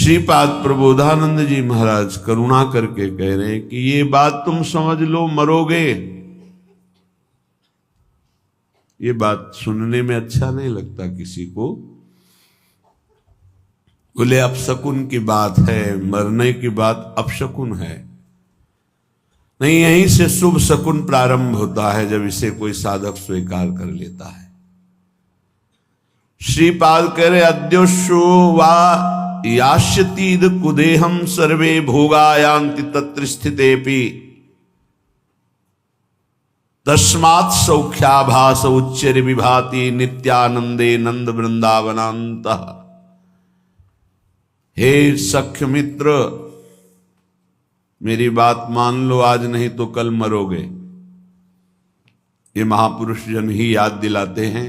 श्रीपाद प्रबोधानंद जी महाराज करुणा करके कह रहे हैं कि ये बात तुम समझ लो, मरोगे। ये बात सुनने में अच्छा नहीं लगता किसी को। बोले अपशकुन की बात है, मरने की बात अपशकुन है। नहीं, यहीं से शुभ शकुन प्रारंभ होता है जब इसे कोई साधक स्वीकार कर लेता है। श्रीपाद कह रहे अद्योशो वा यास्यतीद कुदेहम सर्वे भोगायांति तत्र स्थितेपि तस्मात् सौख्याभास उच्चर विभाति नित्यानंदे नंद वृंदावनांतः। हे सख्य मित्र, मेरी बात मान लो, आज नहीं तो कल मरोगे। ये महापुरुष जन ही याद दिलाते हैं।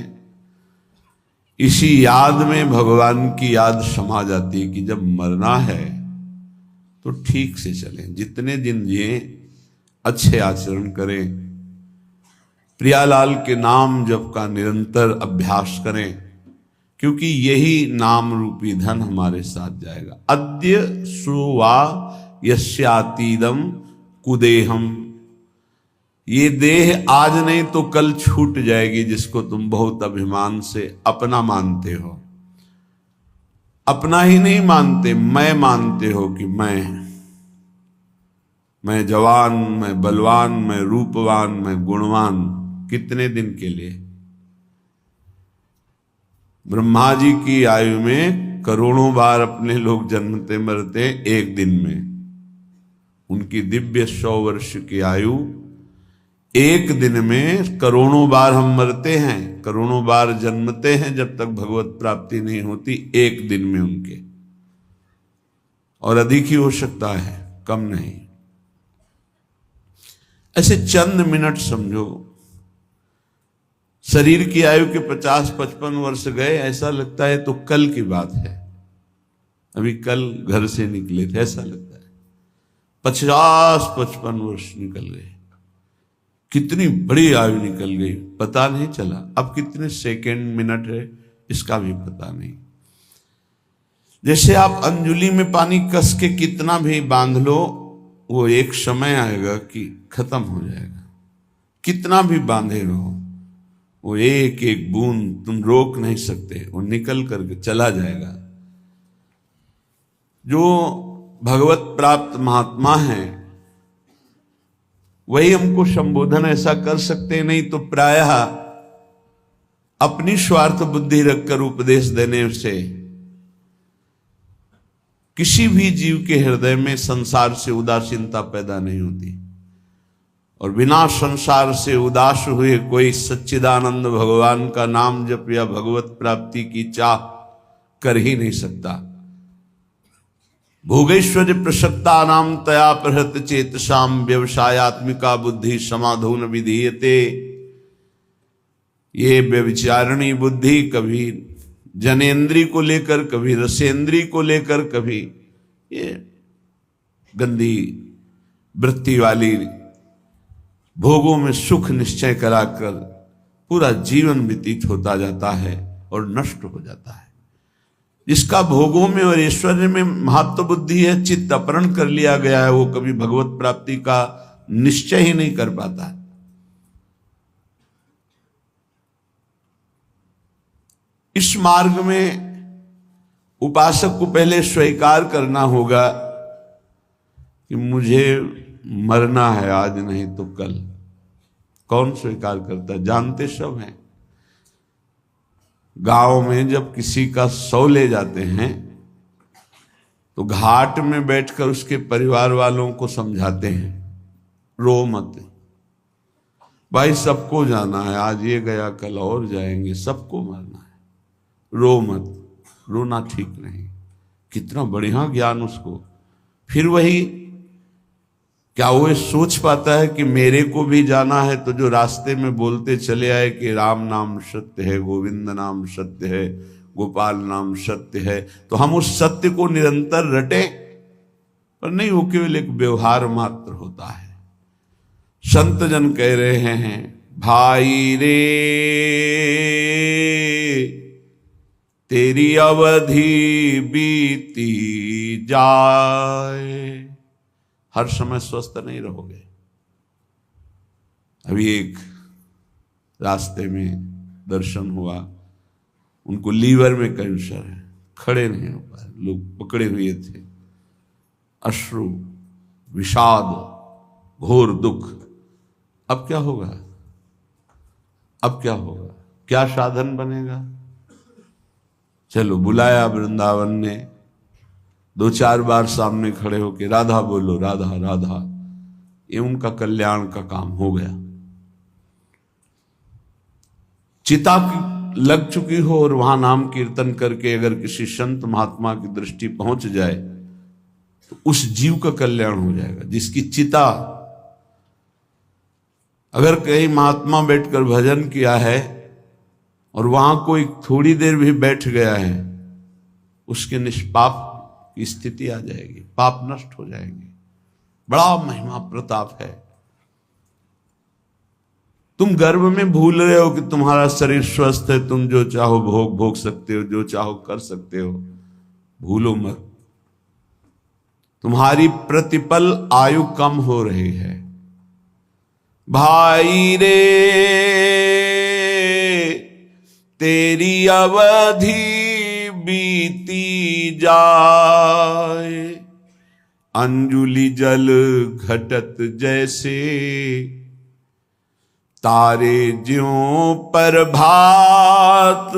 इसी याद में भगवान की याद समा जाती है कि जब मरना है तो ठीक से चलें, जितने दिन जिए अच्छे आचरण करें, प्रियालाल के नाम जप का निरंतर अभ्यास करें, क्योंकि यही नाम रूपी धन हमारे साथ जाएगा। अद्य सुवा यस्यातीदम कुदेहम, ये देह आज नहीं तो कल छूट जाएगी, जिसको तुम बहुत अभिमान से अपना मानते हो। अपना ही नहीं मानते, मैं मानते हो कि मैं जवान, मैं बलवान, मैं रूपवान, मैं गुणवान। कितने दिन के लिए? ब्रह्मा जी की आयु में करोड़ों बार अपने लोग जन्मते मरते एक दिन में। उनकी दिव्य 100 वर्ष की आयु, एक दिन में करोड़ों बार हम मरते हैं, करोड़ों बार जन्मते हैं जब तक भगवत प्राप्ति नहीं होती, एक दिन में उनके। और अधिक ही हो सकता है, कम नहीं। ऐसे चंद मिनट समझो, शरीर की आयु के 50-55 वर्ष गए, ऐसा लगता है तो कल की बात है, अभी कल घर से निकले थे, ऐसा लगता है। 50-55 वर्ष निकल गए, कितनी बड़ी आयु निकल गई, पता नहीं चला। अब कितने सेकंड मिनट है इसका भी पता नहीं। जैसे आप अंजुली में पानी कस के कितना भी बांध लो, वो एक समय आएगा कि खत्म हो जाएगा। कितना भी बांधे रहो, वो एक एक बूंद तुम रोक नहीं सकते, वो निकल करके चला जाएगा। जो भगवत प्राप्त महात्मा हैं वही हमको संबोधन ऐसा कर सकते, नहीं तो प्रायः अपनी स्वार्थ बुद्धि रखकर उपदेश देने से किसी भी जीव के हृदय में संसार से उदासीनता पैदा नहीं होती। और बिना संसार से उदास हुए कोई सच्चिदानंद भगवान का नाम जप या भगवत प्राप्ति की चाह कर ही नहीं सकता। भोगैश्वर्य प्रसक्ता नाम तया प्रहृत चेतसाम व्यवसायत्मिका बुद्धि समाधून विधीयते। ये व्यभिचारिणी बुद्धि कभी जनेन्द्री को लेकर, कभी रसेंद्री को लेकर, कभी ये गंदी वृत्ति वाली भोगों में सुख निश्चय कराकर पूरा जीवन व्यतीत होता जाता है और नष्ट हो जाता है। जिसका भोगों में और ऐश्वर्य में महत्व बुद्धि है, चित्त अपहरण कर लिया गया है, वो कभी भगवत प्राप्ति का निश्चय ही नहीं कर पाता। इस मार्ग में उपासक को पहले स्वीकार करना होगा कि मुझे मरना है, आज नहीं तो कल। कौन स्वीकार करता? जानते सब हैं। गांव में जब किसी का शव ले जाते हैं तो घाट में बैठकर उसके परिवार वालों को समझाते हैं, रो मत भाई, सबको जाना है, आज ये गया कल और जाएंगे, सबको मरना है, रो मत। रोना ठीक नहीं। कितना बढ़िया ज्ञान उसको। फिर वही, क्या वो सोच पाता है कि मेरे को भी जाना है? तो जो रास्ते में बोलते चले आए कि राम नाम सत्य है, गोविंद नाम सत्य है, गोपाल नाम सत्य है, तो हम उस सत्य को निरंतर रटें? पर नहीं, वो केवल एक व्यवहार मात्र होता है। संत जन कह रहे हैं, भाई रे तेरी अवधि बीती जाए। हर समय स्वस्थ नहीं रहोगे। अभी एक रास्ते में दर्शन हुआ, उनको लीवर में कैंसर है, खड़े नहीं हो पाए, लोग पकड़े हुए थे, अश्रु, विषाद, घोर दुख। अब क्या होगा? अब क्या होगा? क्या साधन बनेगा? चलो, बुलाया वृंदावन ने, 2-4 बार सामने खड़े होके राधा बोलो, राधा राधा, ये उनका कल्याण का काम हो गया। चिता लग चुकी हो और वहां नाम कीर्तन करके अगर किसी संत महात्मा की दृष्टि पहुंच जाए तो उस जीव का कल्याण हो जाएगा। जिसकी चिता, अगर कहीं महात्मा बैठकर भजन किया है और वहां कोई थोड़ी देर भी बैठ गया है, उसके निष्पाप की स्थिति आ जाएगी, पाप नष्ट हो जाएंगे। बड़ा महिमा प्रताप है। तुम गर्व में भूल रहे हो कि तुम्हारा शरीर स्वस्थ है, तुम जो चाहो भोग सकते हो, जो चाहो कर सकते हो। भूलो मत, तुम्हारी प्रतिपल आयु कम हो रही है। भाई रे तेरी अवधि बीती जाए, अंजुलि जल घटत जैसे, तारे ज्यों पर भात,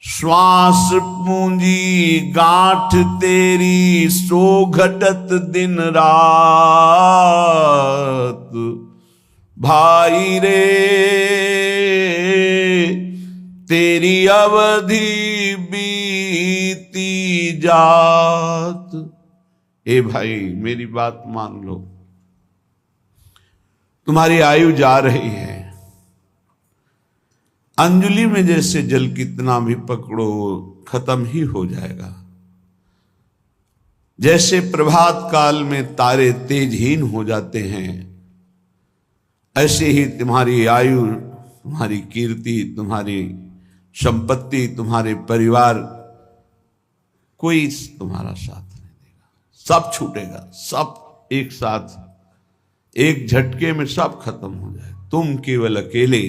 श्वास पूंजी गांठ तेरी, सो घटत दिन रात। भाई रे तेरी अवधि बीती जात। ए भाई, मेरी बात मान लो, तुम्हारी आयु जा रही है। अंजलि में जैसे जल कितना भी पकड़ो खत्म ही हो जाएगा। जैसे प्रभात काल में तारे तेजहीन हो जाते हैं, ऐसे ही तुम्हारी आयु, तुम्हारी कीर्ति, तुम्हारी संपत्ति, तुम्हारे परिवार, कोई तुम्हारा साथ नहीं देगा। सब छूटेगा, सब एक साथ, एक झटके में सब खत्म हो जाए। तुम केवल अकेले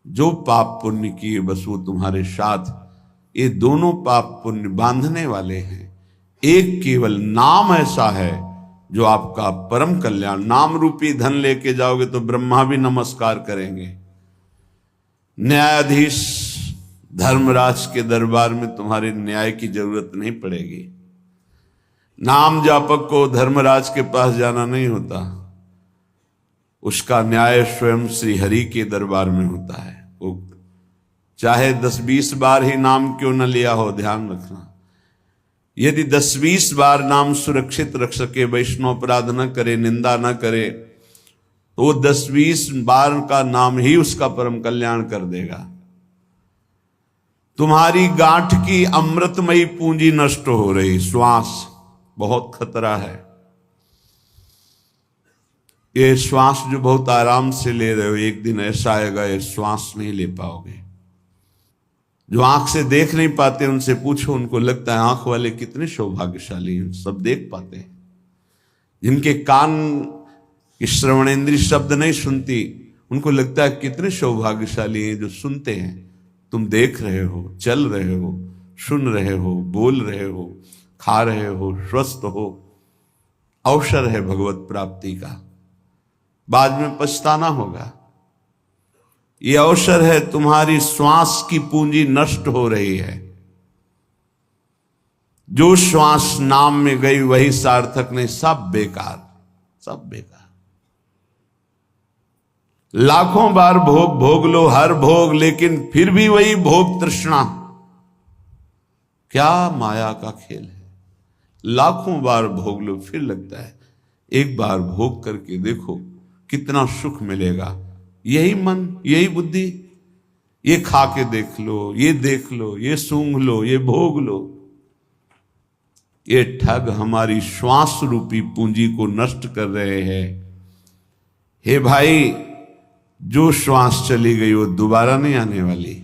जो पाप पुण्य किए, बस वो तुम्हारे साथ। ये दोनों पाप पुण्य बांधने वाले हैं। एक केवल नाम ऐसा है जो आपका परम कल्याण। नाम रूपी धन लेके जाओगे तो ब्रह्मा भी नमस्कार करेंगे। न्यायाधीश धर्मराज के दरबार में तुम्हारे न्याय की जरूरत नहीं पड़ेगी। नाम जापक को धर्मराज के पास जाना नहीं होता, उसका न्याय स्वयं श्री हरि के दरबार में होता है। वो चाहे 10-20 बार ही नाम क्यों न लिया हो, ध्यान रखना। यदि 10-20 बार नाम सुरक्षित रख सके, वैष्णव अपराध न करे, निंदा न करे, तो वो 10-20 बार का नाम ही उसका परम कल्याण कर देगा। तुम्हारी गांठ की अमृतमयी पूंजी नष्ट हो रही, श्वास, बहुत खतरा है। ये श्वास जो बहुत आराम से ले रहे हो, एक दिन ऐसा आएगा ये श्वास नहीं ले पाओगे। जो आंख से देख नहीं पाते उनसे पूछो, उनको लगता है आंख वाले कितने सौभाग्यशाली हैं, सब देख पाते हैं। जिनके कान की श्रवणेंद्रिय शब्द नहीं सुनती, उनको लगता है कितने सौभाग्यशाली हैं जो सुनते हैं। तुम देख रहे हो, चल रहे हो, सुन रहे हो, बोल रहे हो, खा रहे हो, स्वस्थ हो। अवसर है भगवत प्राप्ति का, बाद में पछताना होगा। ये अवसर है, तुम्हारी श्वास की पूंजी नष्ट हो रही है। जो श्वास नाम में गई वही सार्थक नहीं, सब बेकार, सब बेकार। लाखों बार भोग भोग लो, हर भोग, लेकिन फिर भी वही भोग तृष्णा। क्या माया का खेल है। लाखों बार भोग लो, फिर लगता है एक बार भोग करके देखो कितना सुख मिलेगा। यही मन, यही बुद्धि, ये खा के देख लो, ये देख लो, ये सूंघ लो, ये भोग लो। ये ठग हमारी श्वास रूपी पूंजी को नष्ट कर रहे हैं। हे भाई, जो श्वास चली गई वो दोबारा नहीं आने वाली,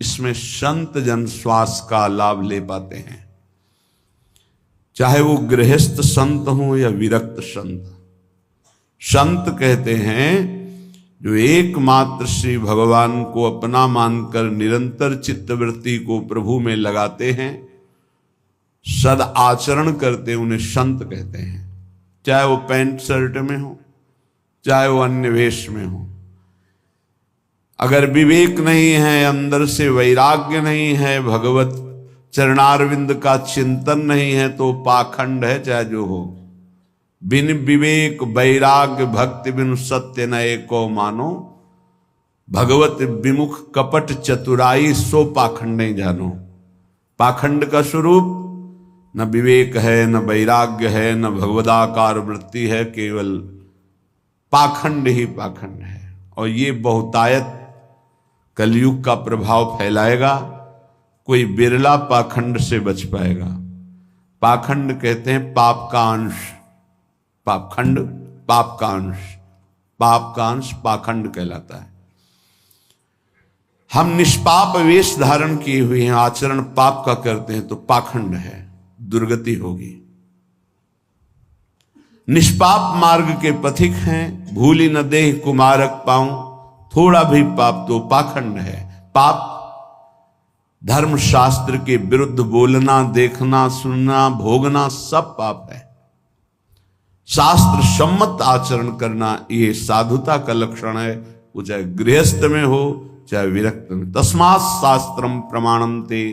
इसमें संत जन श्वास का लाभ ले पाते हैं, चाहे वो गृहस्थ संत हो या विरक्त संत। संत कहते हैं जो एकमात्र श्री भगवान को अपना मानकर निरंतर चित्तवृत्ति को प्रभु में लगाते हैं, सद आचरण करते, उन्हें संत कहते हैं। चाहे वो पैंट शर्ट में हो, चाहे वो अन्य वेश में हो। अगर विवेक नहीं है, अंदर से वैराग्य नहीं है, भगवत चरणारविंद का चिंतन नहीं है, तो पाखंड है चाहे जो हो। बिन विवेक वैराग्य भक्ति बिनु सत्य न एको मानो, भगवत विमुख कपट चतुराई सो पाखंड नहीं जानो। पाखंड का स्वरूप न विवेक है, न वैराग्य है, न भगवदाकार वृत्ति है, केवल पाखंड ही पाखंड है। और ये बहुतायत कलयुग का प्रभाव फैलाएगा, कोई बिरला पाखंड से बच पाएगा। पाखंड कहते हैं पाप का अंश, पापखंड पाप का अंश, पाप का अंश पाखंड कहलाता है। हम निष्पाप वेश धारण किए हुए हैं, आचरण पाप का करते हैं तो पाखंड है, दुर्गति होगी। निष्पाप मार्ग के पथिक हैं, भूली न देह कुमारक पाऊं, थोड़ा भी पाप तो पाखंड है। पाप धर्म शास्त्र के विरुद्ध बोलना, देखना, सुनना, भोगना सब पाप है। शास्त्र सम्मत आचरण करना ये साधुता का लक्षण है, वो चाहे गृहस्थ में हो चाहे विरक्त में। तस्मात् शास्त्रम प्रमाणन्ते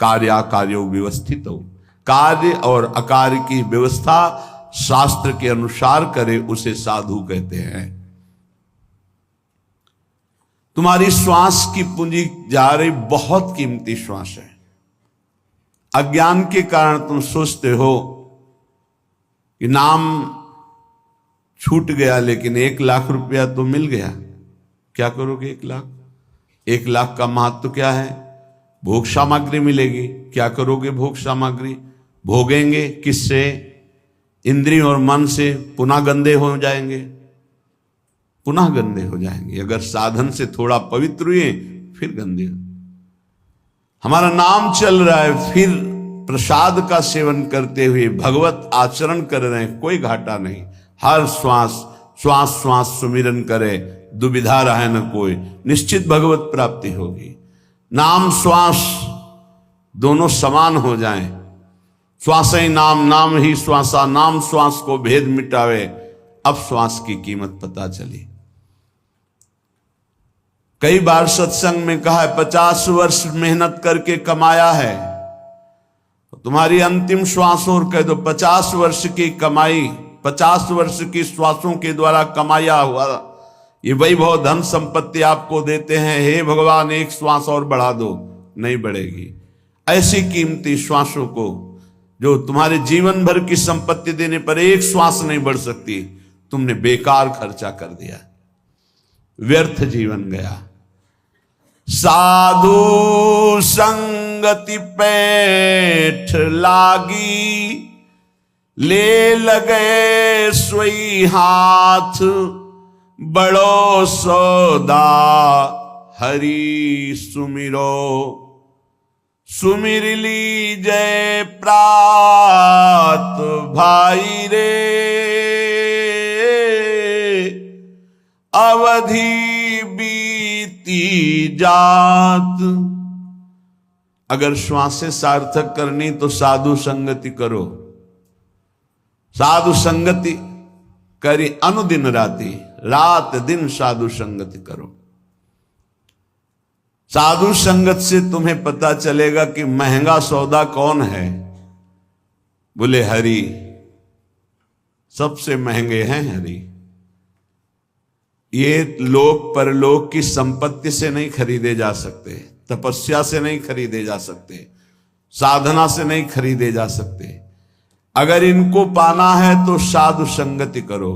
कार्याकार्यो व्यवस्थित हो। कार्य और अकार्य की व्यवस्था शास्त्र के अनुसार करे उसे साधु कहते हैं। तुम्हारी श्वास की पूंजी जा रही, बहुत कीमती श्वास है। अज्ञान के कारण तुम सोचते हो कि नाम छूट गया, लेकिन 1 लाख रुपया तो मिल गया। क्या करोगे 1 लाख? 1 लाख का महत्व क्या है? भोग सामग्री मिलेगी। क्या करोगे भोग सामग्री? भोगेंगे किससे? इंद्रिय और मन से। पुनः गंदे हो जाएंगे, पुनः गंदे हो जाएंगे। अगर साधन से थोड़ा पवित्र हुए फिर गंदे हो। हमारा नाम चल रहा है, फिर प्रसाद का सेवन करते हुए भगवत आचरण कर रहे हैं, कोई घाटा नहीं। हर श्वास श्वास श्वास सुमिरन करे, दुविधा रहे न कोई, निश्चित भगवत प्राप्ति होगी। नाम श्वास दोनों समान हो जाएं, श्वास ही नाम, नाम ही श्वासा, नाम श्वास को भेद मिटावे। अब श्वास की कीमत पता चली। कई बार सत्संग में कहा है 50 वर्ष मेहनत करके कमाया है, तुम्हारी अंतिम श्वास और कह दो 50 वर्ष की कमाई, 50 वर्ष की श्वासों के द्वारा कमाया हुआ ये वैभव धन संपत्ति आपको देते हैं। हे भगवान, एक श्वास और बढ़ा दो, नहीं बढ़ेगी। ऐसी कीमती श्वासों को जो तुम्हारे जीवन भर की संपत्ति देने पर एक श्वास नहीं बढ़ सकती, तुमने बेकार खर्चा कर दिया, व्यर्थ जीवन गया। साधु संगति पैठ लागी, ले लगे सोई हाथ, बड़ो सौदा हरि सुमिरो, सुमिर लीजय प्रात भाई रे, अवधि बीती जात। अगर श्वासें सार्थक करनी तो साधु संगति करो। साधु संगति करी अनुदिन राति, रात दिन साधु संगति करो। साधु संगत से तुम्हें पता चलेगा कि महंगा सौदा कौन है। बोले हरि, सबसे महंगे हैं हरि। ये लोक परलोक की संपत्ति से नहीं खरीदे जा सकते, तपस्या से नहीं खरीदे जा सकते, साधना से नहीं खरीदे जा सकते। अगर इनको पाना है तो साधु संगति करो,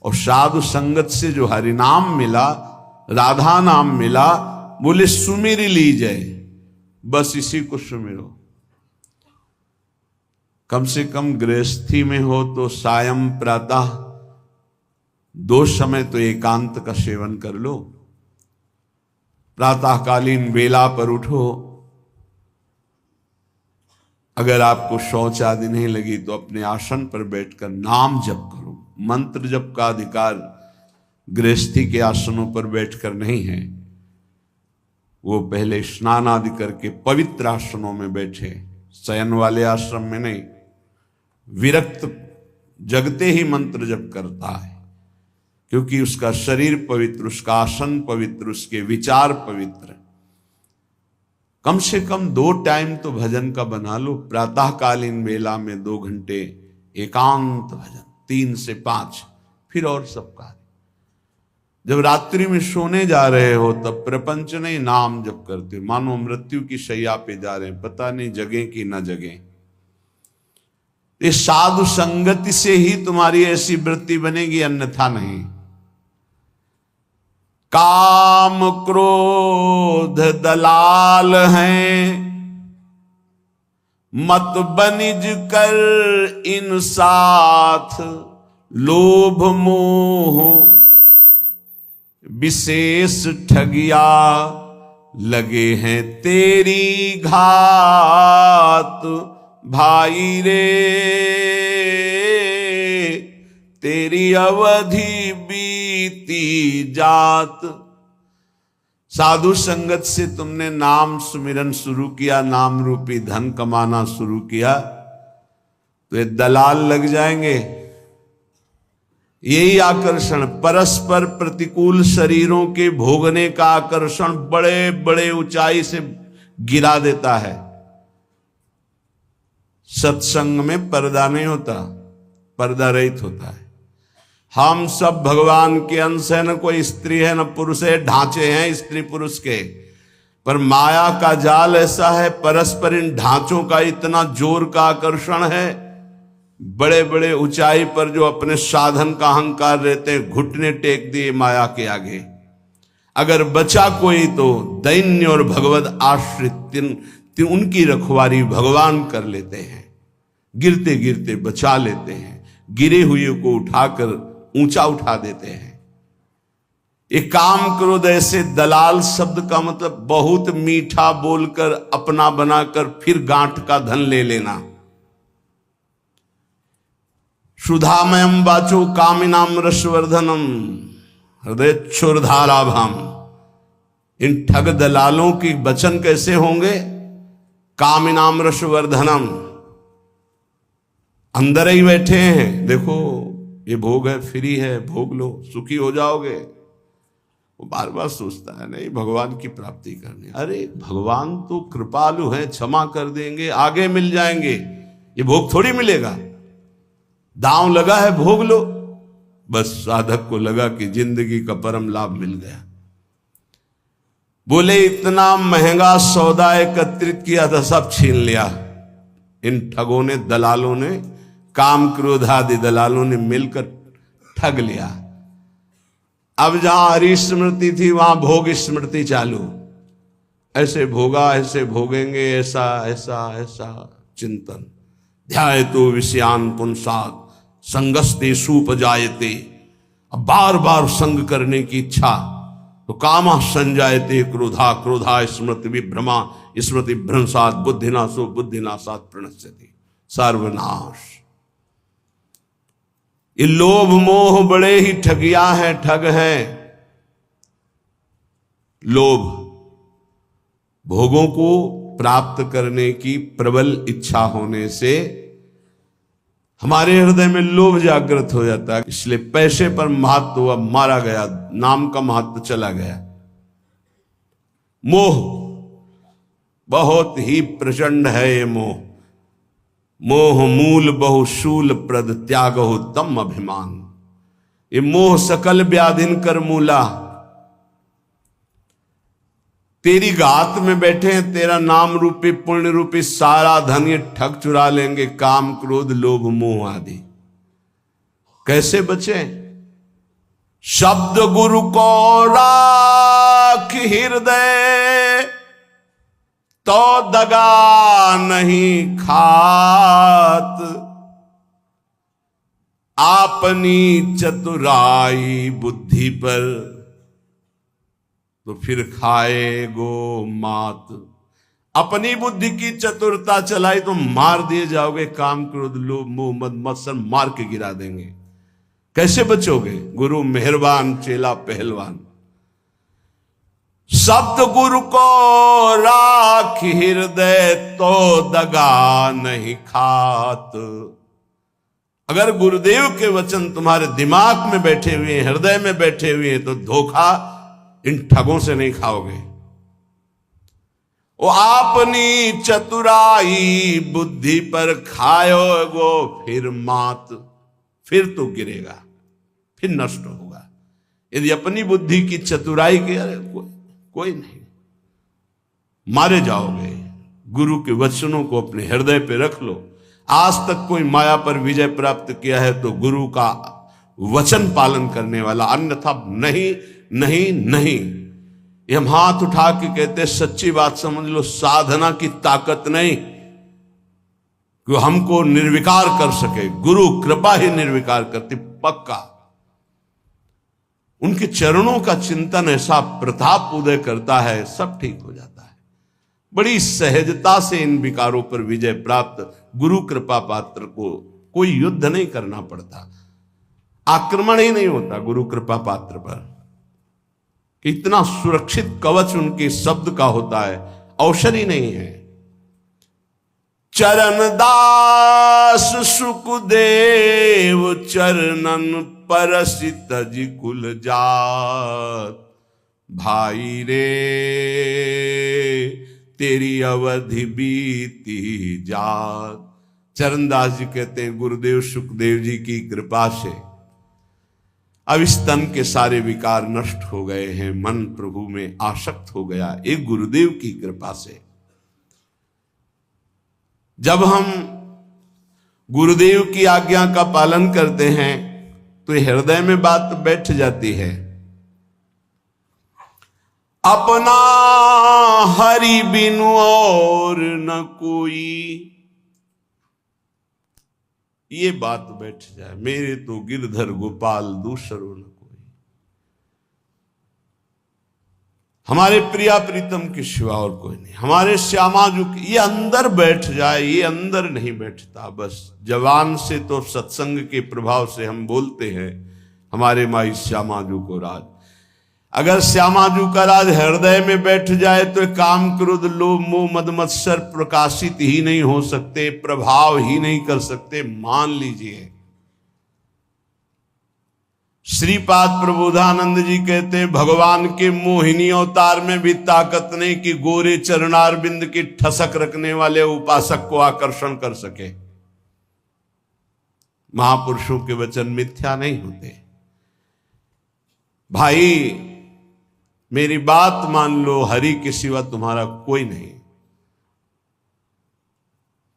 और साधु संगत से जो हरि नाम मिला, राधा नाम मिला, बोले सुमिर लीजिए, बस इसी को सुमिरो। कम से कम गृहस्थी में हो तो सायं प्रातः 2 समय तो एकांत का सेवन कर लो। प्रातःकालीन वेला पर उठो। अगर आपको शौच आदि नहीं लगी तो अपने आसन पर बैठकर नाम जप करो। मंत्र जप का अधिकार गृहस्थी के आसनों पर बैठकर नहीं है, वो पहले स्नान आदि करके पवित्र आसनों में बैठे, शयन वाले आश्रम में नहीं। विरक्त जगते ही मंत्र जप करता है, क्योंकि उसका शरीर पवित्र, उसका आसन पवित्र, उसके विचार पवित्र। कम से कम 2 टाइम तो भजन का बना लो। प्रातःकालीन वेला में 2 घंटे एकांत भजन, 3 से 5, फिर और सब कार्य। जब रात्रि में सोने जा रहे हो तब प्रपंच नहीं, नाम जप करते हो, मानो मृत्यु की शैया पे जा रहे हैं, पता नहीं जगे कि न जगे। इस साधु संगति से ही तुम्हारी ऐसी वृत्ति बनेगी, अन्यथा नहीं। काम क्रोध दलाल हैं, मत बनिज कर इन साथ। लोभ मोह विशेष ठगिया, लगे हैं तेरी घात। भाई रे तेरी अवधि बीती जात। साधु संगत से तुमने नाम सुमिरन शुरू किया, नाम रूपी धन कमाना शुरू किया, तो ये दलाल लग जाएंगे। यही आकर्षण, परस्पर प्रतिकूल शरीरों के भोगने का आकर्षण बड़े बड़े ऊंचाई से गिरा देता है। सत्संग में पर्दा नहीं होता, पर्दा रहित होता है। हम सब भगवान के अंश है, न कोई स्त्री है न पुरुष है, ढांचे हैं स्त्री पुरुष के, पर माया का जाल ऐसा है, परस्पर इन ढांचों का इतना जोर का आकर्षण है। बड़े बड़े ऊंचाई पर जो अपने साधन का अहंकार रहते हैं, घुटने टेक दिए माया के आगे। अगर बचा कोई तो दैन्य और भगवत आश्रित उनकी रखवारी भगवान कर लेते हैं, गिरते गिरते बचा लेते हैं, गिरे हुए को उठाकर ऊंचा उठा देते हैं। एक काम क्रोध ऐसे दलाल शब्द का मतलब बहुत मीठा बोलकर अपना बनाकर फिर गांठ का धन ले लेना। सुधामयम वाचो कामिनाम रसवर्धनम हृदय क्षुरधाराभाम। इन ठग दलालों की वचन कैसे होंगे? कामिनाम रसवर्धनम, अंदर ही बैठे हैं, देखो ये भोग है, फ्री है, भोग लो, सुखी हो जाओगे। वो बार बार सोचता है नहीं भगवान की प्राप्ति करनी। अरे भगवान तो कृपालु है, क्षमा कर देंगे, आगे मिल जाएंगे, ये भोग थोड़ी मिलेगा। दांव लगा है, भोग लो। बस साधक को लगा कि जिंदगी का परम लाभ मिल गया। बोले इतना महंगा सौदा एकत्रित किया था, सब छीन लिया। इन ठगों ने, दलालों ने, काम क्रोध आदि दलालों ने मिलकर ठग लिया। अब जहां हरि स्मृति थी वहां भोग स्मृति चालू। ऐसे भोगा, ऐसे भोगेंगे, ऐसा ऐसा ऐसा चिंतन। ध्यायतो विषयान पुंसात् संगस्ते सुपजायते। अब बार बार संग करने की इच्छा, तो कामा संजायते क्रोधा, क्रोधा स्मृति विभ्रमा, स्मृति भ्रंशात् बुद्धिनाशो, बुद्धिनाशात् प्रणश्यति। सर्वनाश। ये लोभ मोह बड़े ही ठगिया हैं, ठग हैं। लोभ, भोगों को प्राप्त करने की प्रबल इच्छा होने से हमारे हृदय में लोभ जागृत हो जाता है। इसलिए पैसे पर महत्व हुआ, मारा गया, नाम का महत्व चला गया। मोह बहुत ही प्रचंड है ये मोह। मोह मूल बहुशूल प्रद त्यागहु तम अभिमान। ये मोह सकल व्याधिन कर मूला। तेरी गात में बैठे हैं, तेरा नाम रूपी पुण्य रूपी सारा धन ये ठग चुरा लेंगे, काम क्रोध लोभ मोह आदि। कैसे बचे? शब्द गुरु को राख हृदय, तो दगा नहीं खात। आपनी चतुराई बुद्धि पर तो फिर खाए गो मात। अपनी बुद्धि की चतुरता चलाई तो मार दिए जाओगे। काम क्रोध लोभ मोह मद मत्सर मार के गिरा देंगे। कैसे बचोगे? गुरु मेहरबान चेला पहलवान। शब्द गुरु को राख हृदय तो दगा नहीं खात। अगर गुरुदेव के वचन तुम्हारे दिमाग में बैठे हुए हैं, हृदय में बैठे हुए हैं, तो धोखा इन ठगों से नहीं खाओगे। वो अपनी चतुराई बुद्धि पर खाओगो फिर मात। फिर तो गिरेगा, फिर नष्ट होगा। यदि अपनी बुद्धि की चतुराई के, अरे कोई नहीं, मारे जाओगे। गुरु के वचनों को अपने हृदय पे रख लो। आज तक कोई माया पर विजय प्राप्त किया है तो गुरु का वचन पालन करने वाला, अन्यथा नहीं नहीं नहीं। ये हम हाथ उठा के कहते, सच्ची बात समझ लो, साधना की ताकत नहीं कि हमको निर्विकार कर सके। गुरु कृपा ही निर्विकार करती, पक्का। उनके चरणों का चिंतन ऐसा प्रताप उदय करता है, सब ठीक हो जाता है। बड़ी सहजता से इन विकारों पर विजय प्राप्त। गुरु कृपा पात्र को कोई युद्ध नहीं करना पड़ता, आक्रमण ही नहीं होता गुरु कृपा पात्र पर। इतना सुरक्षित कवच उनके शब्द का होता है, औषधि नहीं है। चरण दास सुखदेव चरणन परसित कुल जात। भाई रे तेरी अवधि बीती जात। चरणदास जी कहते हैं, गुरुदेव सुखदेव जी की कृपा से अब इस तन के सारे विकार नष्ट हो गए हैं। मन प्रभु में आसक्त हो गया, एक गुरुदेव की कृपा से। जब हम गुरुदेव की आज्ञा का पालन करते हैं तो हृदय में बात बैठ जाती है। अपना हरि बिनु और न कोई, ये बात बैठ जाए। मेरे तो गिरधर गोपाल दूसरो न कोई। हमारे प्रिया प्रीतम के सिवा और कोई नहीं। हमारे श्यामा जो, ये अंदर बैठ जाए, ये अंदर नहीं बैठता। बस जवान से तो सत्संग के प्रभाव से हम बोलते हैं, हमारे माई श्यामा जू को राज। अगर श्यामा जू का राज हृदय में बैठ जाए तो काम क्रोध लोभ मोह मद मत्सर प्रकाशित ही नहीं हो सकते, प्रभाव ही नहीं कर सकते। मान लीजिए, श्रीपाद प्रबोधानंद जी कहते हैं, भगवान के मोहिनी अवतार में भी ताकत नहीं कि गोरे चरणारविंद की ठसक रखने वाले उपासक को आकर्षण कर सके। महापुरुषों के वचन मिथ्या नहीं होते। भाई मेरी बात मान लो, हरि के सिवा तुम्हारा कोई नहीं।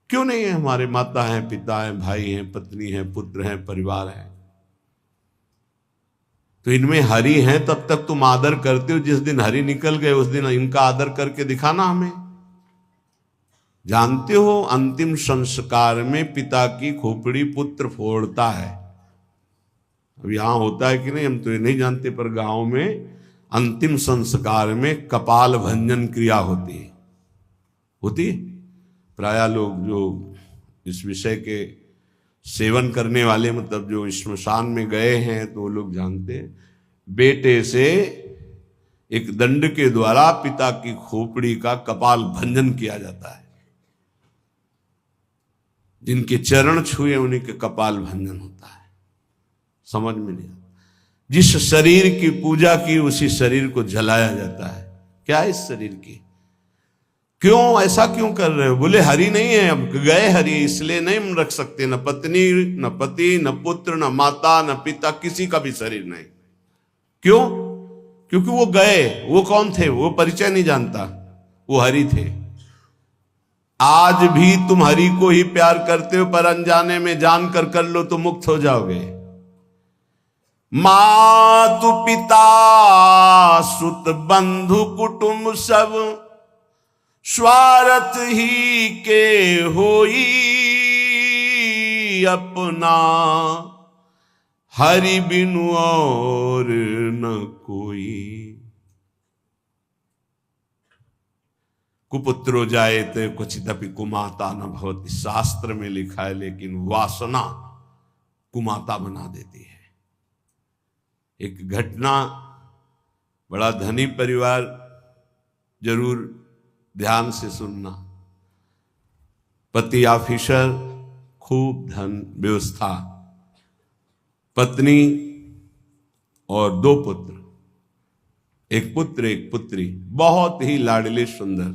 क्यों नहीं है? हमारे माता हैं, पिता हैं, भाई हैं, पत्नी हैं, पुत्र हैं, परिवार है। तो इनमें हरि हैं तब तक तुम आदर करते हो। जिस दिन हरि निकल गए उस दिन इनका आदर करके दिखाना हमें। जानते हो, अंतिम संस्कार में पिता की खोपड़ी पुत्र फोड़ता है। अब यहां होता है कि नहीं हम तो ये नहीं जानते, पर गांव में अंतिम संस्कार में कपाल भंजन क्रिया होती है। प्राय लोग जो इस विषय के सेवन करने वाले, मतलब जो श्मशान में गए हैं, तो वो लोग जानते हैं। बेटे से एक दंड के द्वारा पिता की खोपड़ी का कपाल भंजन किया जाता है। जिनके चरण छुए उन्हीं के कपाल भंजन होता है। समझ में नहीं आता। जिस शरीर की पूजा की उसी शरीर को जलाया जाता है। क्या है इस शरीर की? क्यों ऐसा क्यों कर रहे हो? बोले हरि नहीं है, अब गए हरि, इसलिए नहीं रख सकते। न पत्नी, न पति, न पुत्र, न माता, न पिता, किसी का भी शरीर नहीं। क्यों? क्योंकि वो गए। वो कौन थे? वो परिचय नहीं जानता, वो हरि थे। आज भी तुम हरि को ही प्यार करते हो, पर अनजाने में जानकर कर लो तो मुक्त हो जाओगे। मातु पिता सुत बंधु कुटुंब सब स्वार्थ ही के होई। अपना हरि बिनु और न कोई। कुपुत्रो जायते क्वचिदपि कुमाता न भवति, शास्त्र में लिखा है, लेकिन वासना कुमाता बना देती है। एक घटना, बड़ा धनी परिवार, जरूर ध्यान से सुनना। पति ऑफिसर, खूब धन व्यवस्था, पत्नी और 2 पुत्र, एक पुत्र एक पुत्री, बहुत ही लाडले सुंदर।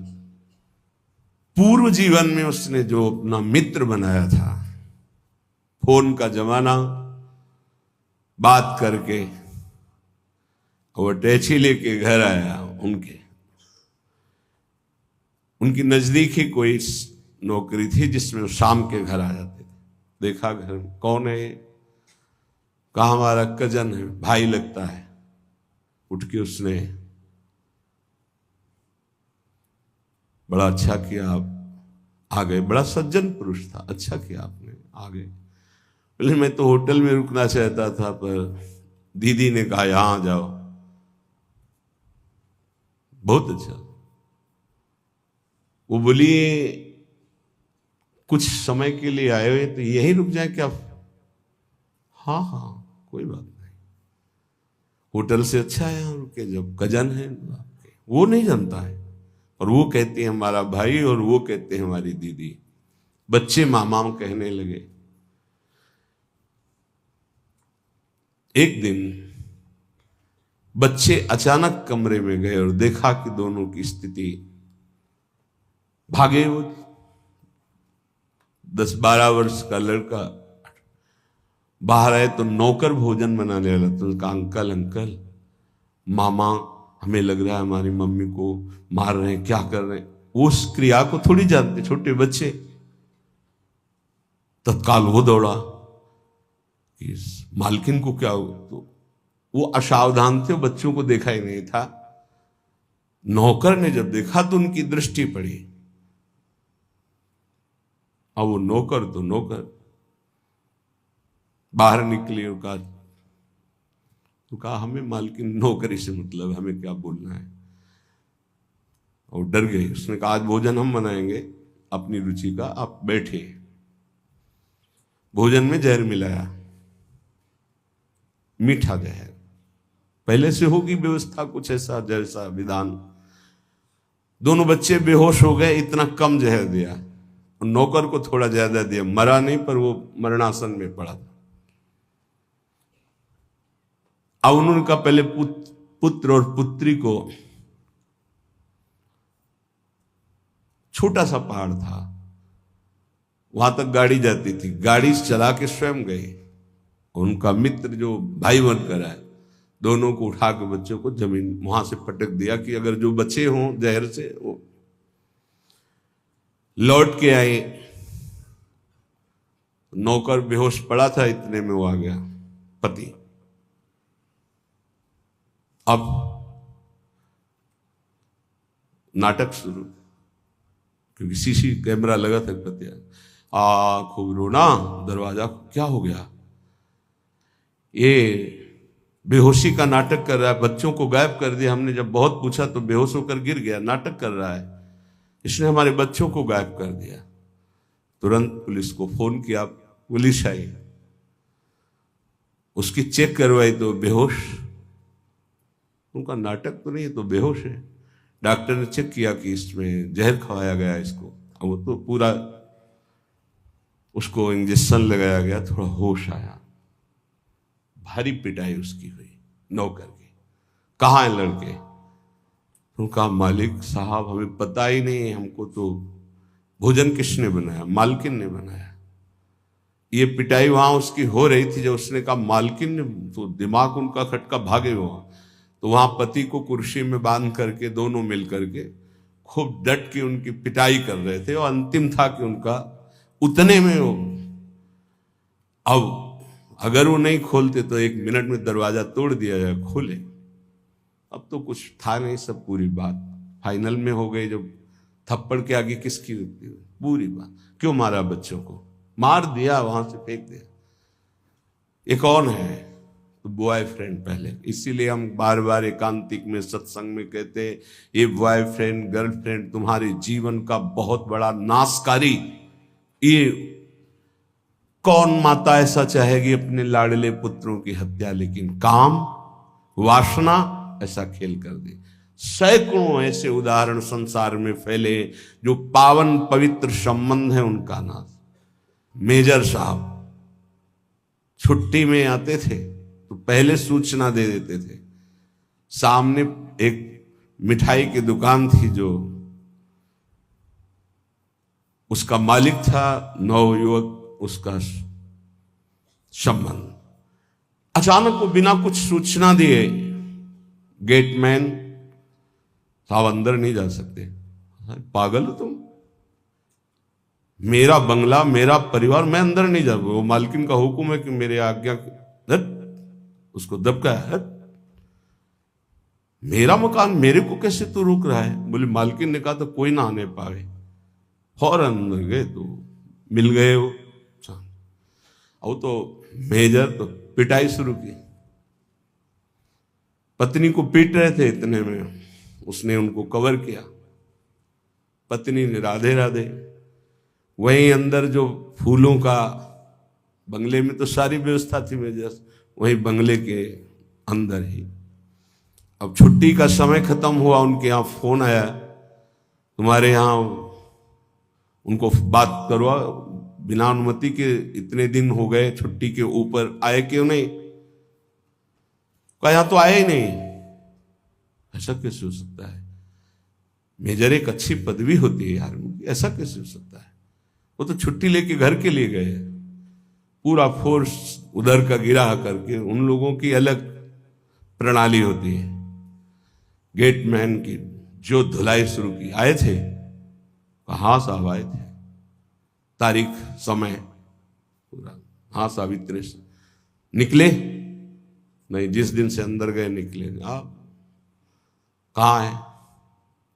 पूर्व जीवन में उसने जो अपना मित्र बनाया था, फोन का जमाना, बात करके वो अटैची लेके घर आया। उनकी नजदीक ही कोई नौकरी थी जिसमें वो शाम के घर आ जाते थे। देखा घर में कौन है, कहा हमारा कजन है, भाई लगता है। उठ के उसने, बड़ा अच्छा किया आप आ गए, बड़ा सज्जन पुरुष था, अच्छा किया आपने आ गए। पहले मैं तो होटल में रुकना चाहता था, पर दीदी ने कहा यहां आ जाओ। बहुत अच्छा। वो बोली कुछ समय के लिए आए हुए तो यहीं रुक जाए क्या? हाँ हाँ कोई बात नहीं, होटल से अच्छा है यहाँ रुके। जब कजन है आपके, वो नहीं जानता है, और वो कहते हैं हमारा भाई, और वो कहते हैं हमारी दीदी। बच्चे मामा कहने लगे। एक दिन बच्चे अचानक कमरे में गए और देखा कि दोनों की स्थिति, भागे। वो 10-12 वर्ष का लड़का बाहर आए तो नौकर भोजन बनाने वाला, तो उसका अंकल अंकल मामा, हमें लग रहा है हमारी मम्मी को मार रहे हैं, क्या कर रहे हैं। वो उस क्रिया को थोड़ी जानते, छोटे बच्चे। तत्काल वो दौड़ा कि मालकिन को क्या हुआ, तो वो असावधान थे, बच्चों को देखा ही नहीं था। नौकर ने जब देखा तो उनकी दृष्टि पड़ी। अब वो नौकर तो नौकर बाहर निकले और कहा हमें मालकिन नौकरी से मतलब, हमें क्या बोलना है। और डर गए। उसने कहा आज भोजन हम बनाएंगे अपनी रुचि का, आप बैठे। भोजन में जहर मिलाया, मीठा जहर। पहले से होगी व्यवस्था कुछ ऐसा, जैसा विधान। दोनों बच्चे बेहोश हो गए, इतना कम जहर दिया। नौकर को थोड़ा ज्यादा दिया, मरा नहीं, पर वो मरणासन में पड़ा था। अब उन्होंने कहा पहले पुत्र और पुत्री को, छोटा सा पहाड़ था, वहां तक गाड़ी जाती थी, गाड़ी चला के स्वयं गए। उनका मित्र जो भाई बनकर आए, दोनों को उठा के बच्चों को जमीन वहां से पटक दिया कि अगर जो बचे हों जहर से वो। लौट के आए, नौकर बेहोश पड़ा था, इतने में वो आ गया पति। अब नाटक शुरू, क्योंकि सीसी कैमरा लगा था। पति खूब रोना, दरवाजा क्या हो गया, ये बेहोशी का नाटक कर रहा है, बच्चों को गायब कर दिया हमने। जब बहुत पूछा तो बेहोश होकर गिर गया, नाटक कर रहा है, इसने हमारे बच्चों को गायब कर दिया। तुरंत पुलिस को फोन किया, पुलिस आई, उसकी चेक करवाई तो बेहोश। उनका नाटक तो नहीं, तो बेहोश है। डॉक्टर ने चेक किया कि इसमें जहर खवाया गया इसको। अब वो तो पूरा, उसको इंजेक्शन लगाया गया, थोड़ा होश आया। भारी पिटाई उसकी हुई नौकर की। कहाँ है लड़के? उनका मालिक साहब हमें पता ही नहीं, हमको तो भोजन किसने बनाया? मालकिन ने बनाया। ये पिटाई वहां उसकी हो रही थी, जब उसने कहा मालकिन ने, तो दिमाग उनका खटका, भागे वहां। तो वहां पति को कुर्सी में बांध करके दोनों मिल करके खूब डट के उनकी पिटाई कर रहे थे। और अंतिम था कि उनका उतने में वो, अब अगर वो नहीं खोलते तो 1 मिनट में दरवाजा तोड़ दिया जाए, खोले। अब तो कुछ था नहीं, सब पूरी बात फाइनल में हो गई। जब थप्पड़ के आगे किसकी रुकती हुई, पूरी बात। क्यों मारा बच्चों को? मार दिया, वहां से फेंक दिया। ये कौन है? तो बॉयफ्रेंड पहले। इसीलिए हम बार बार एकांतिक में सत्संग में कहते हैं ये बॉयफ्रेंड गर्लफ्रेंड तुम्हारे जीवन का बहुत बड़ा नाशकारी। ये कौन माता ऐसा चाहेगी अपने लाडले पुत्रों की हत्या, लेकिन काम वासना ऐसा खेल कर दे। सैकड़ों ऐसे उदाहरण संसार में फैले जो पावन पवित्र संबंध है उनका नाश। मेजर साहब छुट्टी में आते थे तो पहले सूचना दे देते थे। सामने एक मिठाई की दुकान थी जो उसका मालिक था नवयुवक, उसका संबंध अचानक वो बिना कुछ सूचना दिए गेटमैन साहब अंदर नहीं जा सकते। पागल हो तुम, मेरा बंगला मेरा परिवार, मैं अंदर नहीं जा। वो मालकिन का हुक्म है कि मेरे आज्ञा उसको दबका है। मेरा मकान मेरे को कैसे तू रोक रहा है? बोले मालकिन ने कहा तो कोई ना आने पाए। फौरन अंदर गए तो मिल गए वो। अब तो मेजर तो पिटाई शुरू की। पत्नी को पीट रहे थे, इतने में उसने उनको कवर किया। पत्नी ने राधे राधे। वहीं अंदर जो फूलों का, बंगले में तो सारी व्यवस्था थी मेजर, वहीं बंगले के अंदर ही। अब छुट्टी का समय खत्म हुआ, उनके यहाँ फोन आया, तुम्हारे यहाँ उनको बात करवा, बिना अनुमति के इतने दिन हो गए, छुट्टी के ऊपर आए क्यों नहीं? कहा यहां तो आए ही नहीं। ऐसा कैसे हो सकता है? मेजर एक अच्छी पदवी होती है यार, ऐसा कैसे हो सकता है? वो तो छुट्टी लेके घर के लिए गए। पूरा फोर्स उधर का गिरा करके, उन लोगों की अलग प्रणाली होती है। गेटमैन की जो धुलाई शुरू की, आए थे? हाँ साहब आए थे। तारीख समय पूरा, हाँ साहब इतने निकले नहीं, जिस दिन से अंदर गए निकले। आप कहाँ है?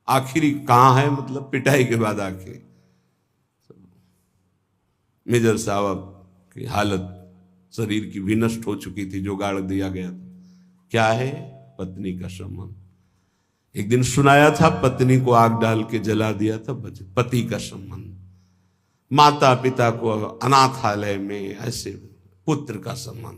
आखिरी कहाँ है मतलब पिटाई के बाद आखिरी। मेजर साहब की हालत शरीर की भी नष्ट हो चुकी थी, जो गाड़ दिया गया था। क्या है? पत्नी का संबंध। एक दिन सुनाया था, पत्नी को आग डाल के जला दिया था, पति का संबंध। माता पिता को अनाथालय में, ऐसे पुत्र का संबंध।